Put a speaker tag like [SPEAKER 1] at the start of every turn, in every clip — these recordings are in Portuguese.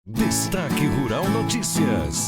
[SPEAKER 1] Destaque Rural Notícias.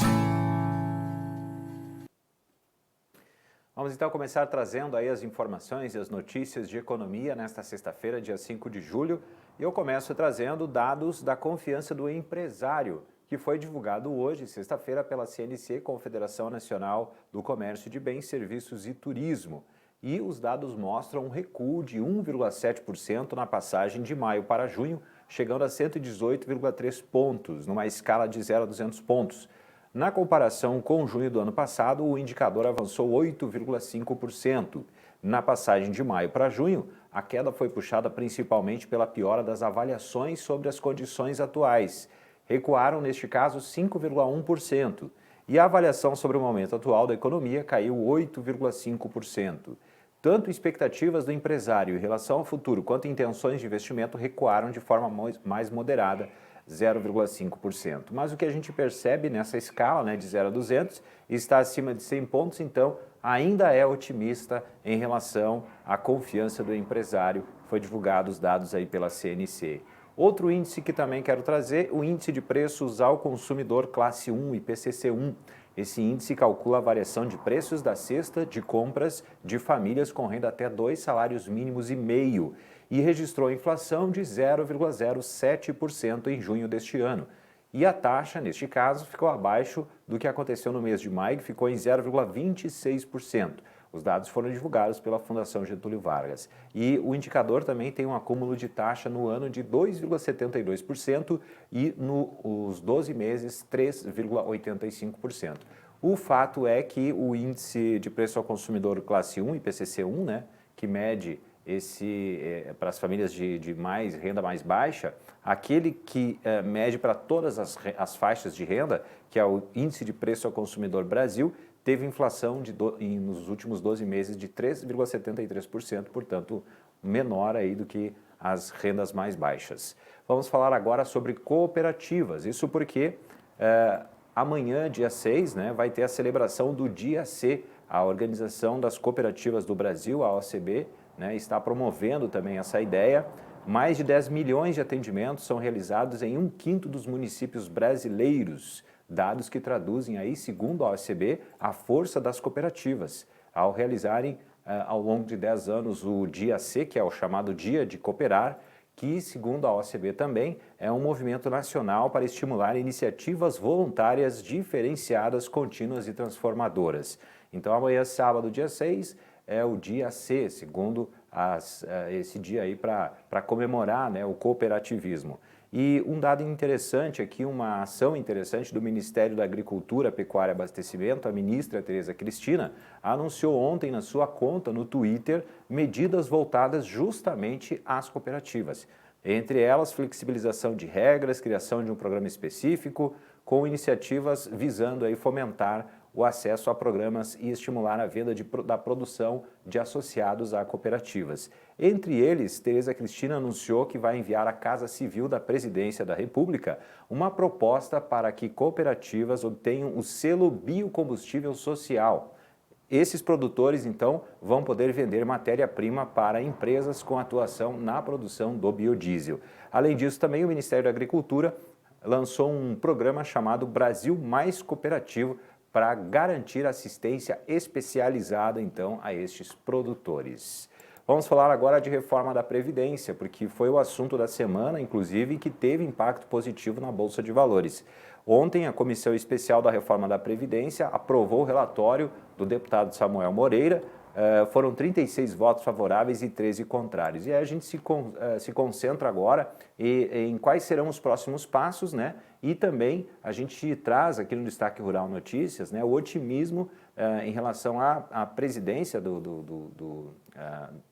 [SPEAKER 2] Vamos então começar trazendo aí as informações e as notícias de economia nesta sexta-feira, dia 5 de julho. E eu começo trazendo dados da confiança do empresário, que foi divulgado hoje, sexta-feira, pela CNC, Confederação Nacional do Comércio de Bens, Serviços e Turismo. E os dados mostram um recuo de 1,7% na passagem de maio para junho, chegando a 118,3 pontos, numa escala de 0 a 200 pontos. Na comparação com junho do ano passado, o indicador avançou 8,5%. Na passagem de maio para junho, a queda foi puxada principalmente pela piora das avaliações sobre as condições atuais. Recuaram, neste caso, 5,1%. E a avaliação sobre o momento atual da economia caiu 8,5%. Tanto expectativas do empresário em relação ao futuro quanto intenções de investimento recuaram de forma mais moderada, 0,5%. Mas o que a gente percebe nessa escala, de 0 a 200, está acima de 100 pontos, então ainda é otimista em relação à confiança do empresário. Foi divulgado os dados aí pela CNC. Outro índice que também quero trazer, o Índice de Preços ao Consumidor Classe 1, IPCC-1. Esse índice calcula a variação de preços da cesta de compras de famílias com renda até 2 salários mínimos e meio e registrou inflação de 0,07% em junho deste ano. E a taxa, neste caso, ficou abaixo do que aconteceu no mês de maio, que ficou em 0,26%. Os dados foram divulgados pela Fundação Getúlio Vargas. E o indicador também tem um acúmulo de taxa no ano de 2,72% e nos 12 meses 3,85%. O fato é que o Índice de Preço ao Consumidor Classe 1, IPCC-1, que mede para as famílias de renda mais baixa, aquele que mede para todas as faixas de renda, que é o Índice de Preço ao Consumidor Brasil, teve inflação nos últimos 12 meses de 3,73%, portanto, menor aí do que as rendas mais baixas. Vamos falar agora sobre cooperativas, isso porque amanhã, dia 6, vai ter a celebração do Dia C, a Organização das Cooperativas do Brasil, a OCB, está promovendo também essa ideia. Mais de 10 milhões de atendimentos são realizados em 1/5 dos municípios brasileiros, dados que traduzem aí, segundo a OCB, a força das cooperativas, ao realizarem ao longo de 10 anos o Dia C, que é o chamado Dia de Cooperar, que, segundo a OCB também, é um movimento nacional para estimular iniciativas voluntárias diferenciadas, contínuas e transformadoras. Então, amanhã, sábado, dia 6, é o Dia C, segundo esse dia aí para comemorar o cooperativismo. E um dado interessante aqui, uma ação interessante do Ministério da Agricultura, Pecuária e Abastecimento, a ministra Tereza Cristina, anunciou ontem na sua conta no Twitter medidas voltadas justamente às cooperativas. Entre elas, flexibilização de regras, criação de um programa específico, com iniciativas visando aí fomentar o acesso a programas e estimular a venda da produção de associados a cooperativas. Entre eles, Tereza Cristina anunciou que vai enviar à Casa Civil da Presidência da República uma proposta para que cooperativas obtenham o selo Biocombustível Social. Esses produtores, então, vão poder vender matéria-prima para empresas com atuação na produção do biodiesel. Além disso, também o Ministério da Agricultura lançou um programa chamado Brasil Mais Cooperativo, para garantir assistência especializada, então, a estes produtores. Vamos falar agora de reforma da Previdência, porque foi o assunto da semana, inclusive, que teve impacto positivo na Bolsa de Valores. Ontem, a Comissão Especial da Reforma da Previdência aprovou o relatório do deputado Samuel Moreira. Foram 36 votos favoráveis e 13 contrários. E aí a gente se concentra agora em quais serão os próximos passos, E também a gente traz aqui no Destaque Rural Notícias, o otimismo em relação à presidência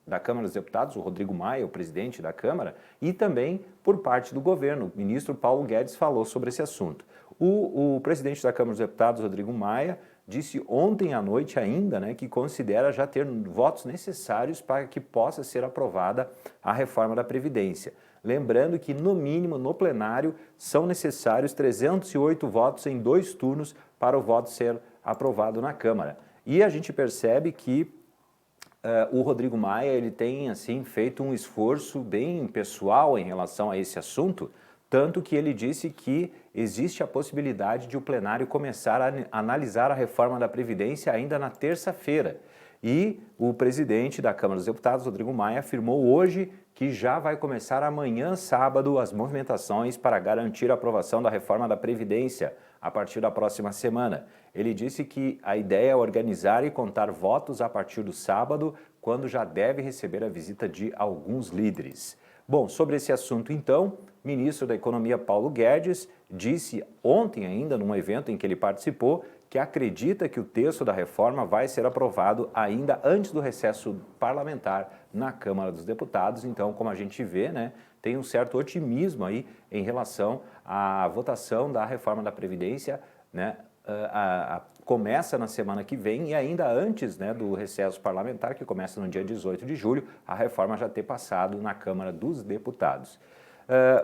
[SPEAKER 2] da Câmara dos Deputados, o Rodrigo Maia, o presidente da Câmara, e também por parte do governo. O ministro Paulo Guedes falou sobre esse assunto. O presidente da Câmara dos Deputados, Rodrigo Maia, disse ontem à noite ainda, que considera já ter votos necessários para que possa ser aprovada a reforma da Previdência. Lembrando que, no mínimo, no plenário, são necessários 308 votos em 2 turnos para o voto ser aprovado na Câmara. E a gente percebe que o Rodrigo Maia ele tem assim, feito um esforço bem pessoal em relação a esse assunto, tanto que ele disse que existe a possibilidade de o plenário começar a analisar a reforma da Previdência ainda na terça-feira. E o presidente da Câmara dos Deputados, Rodrigo Maia, afirmou hoje que já vai começar amanhã, sábado, as movimentações para garantir a aprovação da reforma da Previdência a partir da próxima semana. Ele disse que a ideia é organizar e contar votos a partir do sábado, quando já deve receber a visita de alguns líderes. Bom, sobre esse assunto então, o ministro da Economia Paulo Guedes disse ontem ainda, num evento em que ele participou, que acredita que o texto da reforma vai ser aprovado ainda antes do recesso parlamentar na Câmara dos Deputados. Então, como a gente vê, né, tem um certo otimismo aí em relação à votação da reforma da Previdência, né, começa na semana que vem e ainda antes, né, do recesso parlamentar, que começa no dia 18 de julho, a reforma já ter passado na Câmara dos Deputados.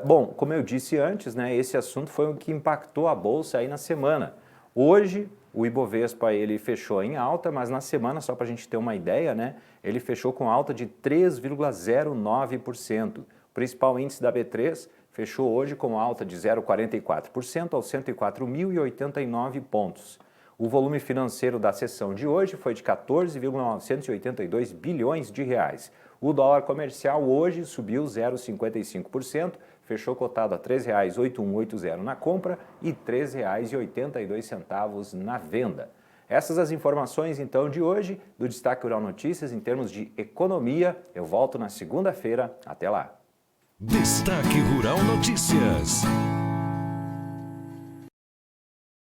[SPEAKER 2] Bom, como eu disse antes, né, esse assunto foi o que impactou a Bolsa aí na semana. Hoje, o Ibovespa ele fechou em alta, mas na semana, só para a gente ter uma ideia, né, ele fechou com alta de 3,09%. O principal índice da B3 fechou hoje com alta de 0,44% aos 104.089 pontos. O volume financeiro da sessão de hoje foi de 14,982 bilhões de reais. O dólar comercial hoje subiu 0,55%, fechou cotado a R$ 3,8180 na compra e R$ 3,82 na venda. Essas as informações então de hoje do Destaque Rural Notícias em termos de economia. Eu volto na segunda-feira. Até lá.
[SPEAKER 1] Destaque Rural Notícias.